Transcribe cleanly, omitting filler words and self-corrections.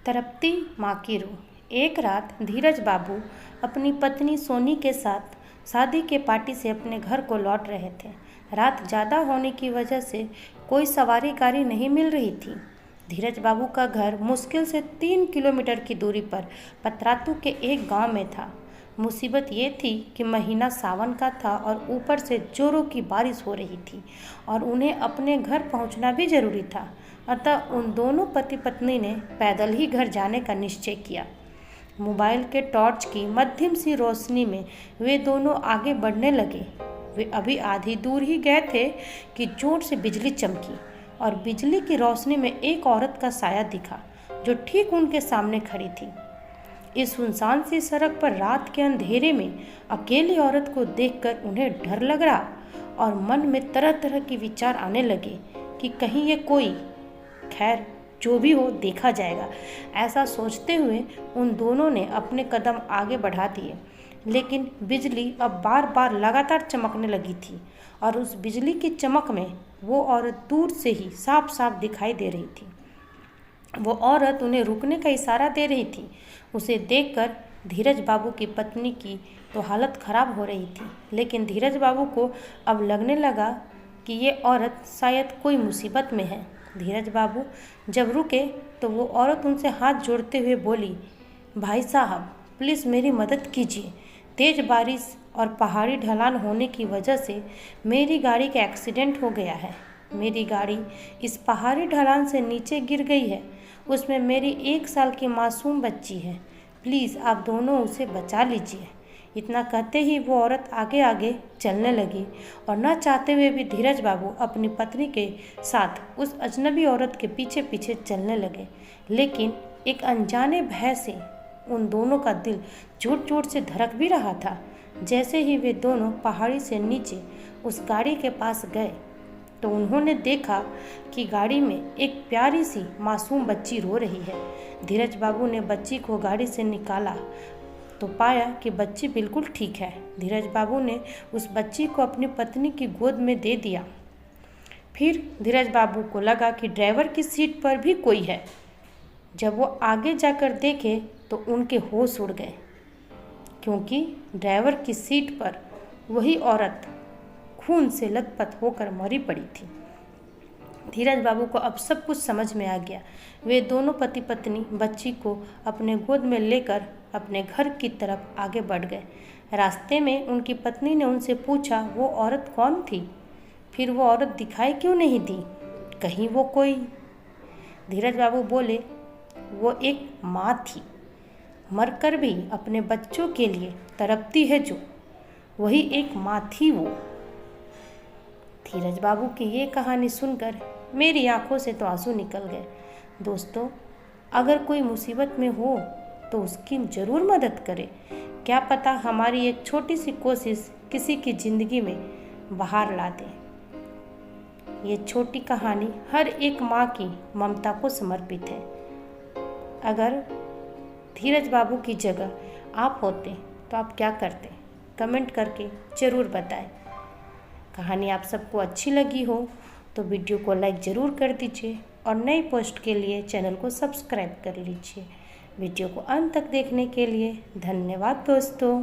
तड़पती माँ की रूह। एक रात धीरज बाबू अपनी पत्नी सोनी के साथ शादी के पार्टी से अपने घर को लौट रहे थे। रात ज़्यादा होने की वजह से कोई सवारी गाड़ी नहीं मिल रही थी। धीरज बाबू का घर मुश्किल से 3 किलोमीटर की दूरी पर पतरातू के एक गांव में था। मुसीबत ये थी कि महीना सावन का था और ऊपर से जोरों की बारिश हो रही थी और उन्हें अपने घर पहुंचना भी जरूरी था। अतः उन दोनों पति पत्नी ने पैदल ही घर जाने का निश्चय किया। मोबाइल के टॉर्च की मध्यम सी रोशनी में वे दोनों आगे बढ़ने लगे। वे अभी आधी दूर ही गए थे कि जोर से बिजली चमकी और बिजली की रोशनी में एक औरत का साया दिखा जो ठीक उनके सामने खड़ी थी। इस सुनसान सी सड़क पर रात के अंधेरे में अकेली औरत को देखकर उन्हें डर लग रहा और मन में तरह तरह के विचार आने लगे कि कहीं ये कोई, खैर जो भी हो देखा जाएगा। ऐसा सोचते हुए उन दोनों ने अपने कदम आगे बढ़ा दिए, लेकिन बिजली अब बार बार लगातार चमकने लगी थी और उस बिजली की चमक में वो औरत दूर से ही साफ साफ दिखाई दे रही थी। वो औरत उन्हें रुकने का इशारा दे रही थी। उसे देखकर धीरज बाबू की पत्नी की तो हालत खराब हो रही थी, लेकिन धीरज बाबू को अब लगने लगा कि ये औरत शायद कोई मुसीबत में है। धीरज बाबू जब रुके तो वो औरत उनसे हाथ जोड़ते हुए बोली, भाई साहब प्लीज़ मेरी मदद कीजिए। तेज़ बारिश और पहाड़ी ढलान होने की वजह से मेरी गाड़ी का एक्सीडेंट हो गया है। मेरी गाड़ी इस पहाड़ी ढलान से नीचे गिर गई है। उसमें मेरी 1 साल की मासूम बच्ची है। प्लीज़ आप दोनों उसे बचा लीजिए। इतना कहते ही वो औरत आगे आगे चलने लगी और न चाहते हुए भी धीरज बाबू अपनी पत्नी के साथ उस अजनबी औरत के पीछे पीछे चलने लगे। लेकिन एक अनजाने भय से उन दोनों का दिल जोर जोर से धड़क भी रहा था। जैसे ही वे दोनों पहाड़ी से नीचे उस गाड़ी के पास गए तो उन्होंने देखा कि गाड़ी में एक प्यारी सी मासूम बच्ची रो रही है। धीरज बाबू ने बच्ची को गाड़ी से निकाला तो पाया कि बच्ची बिल्कुल ठीक है। धीरज बाबू ने उस बच्ची को अपनी पत्नी की गोद में दे दिया। फिर धीरज बाबू को लगा कि ड्राइवर की सीट पर भी कोई है। जब वो आगे जाकर देखे तो उनके होश उड़ गए, क्योंकि ड्राइवर की सीट पर वही औरत खून से लथपथ होकर मरी पड़ी थी। धीरज बाबू को अब सब कुछ समझ में आ गया। वे दोनों पति पत्नी बच्ची को अपने गोद में लेकर अपने घर की तरफ आगे बढ़ गए। रास्ते में उनकी पत्नी ने उनसे पूछा वो औरत कौन थी, फिर वो औरत दिखाई क्यों नहीं दी, कहीं वो कोई। धीरज बाबू बोले, वो एक माँ थी, मरकर भी अपने बच्चों के लिए तड़पती है जो, वही एक माँ थी वो। धीरज बाबू की ये कहानी सुनकर मेरी आंखों से तो आंसू निकल गए। दोस्तों, अगर कोई मुसीबत में हो तो उसकी ज़रूर मदद करें। क्या पता हमारी एक छोटी सी कोशिश किसी की ज़िंदगी में बहार ला दे। ये छोटी कहानी हर एक माँ की ममता को समर्पित है। अगर धीरज बाबू की जगह आप होते तो आप क्या करते, कमेंट करके ज़रूर बताएं। कहानी आप सबको अच्छी लगी हो तो वीडियो को लाइक ज़रूर कर दीजिए और नई पोस्ट के लिए चैनल को सब्सक्राइब कर लीजिए। वीडियो को अंत तक देखने के लिए धन्यवाद दोस्तों।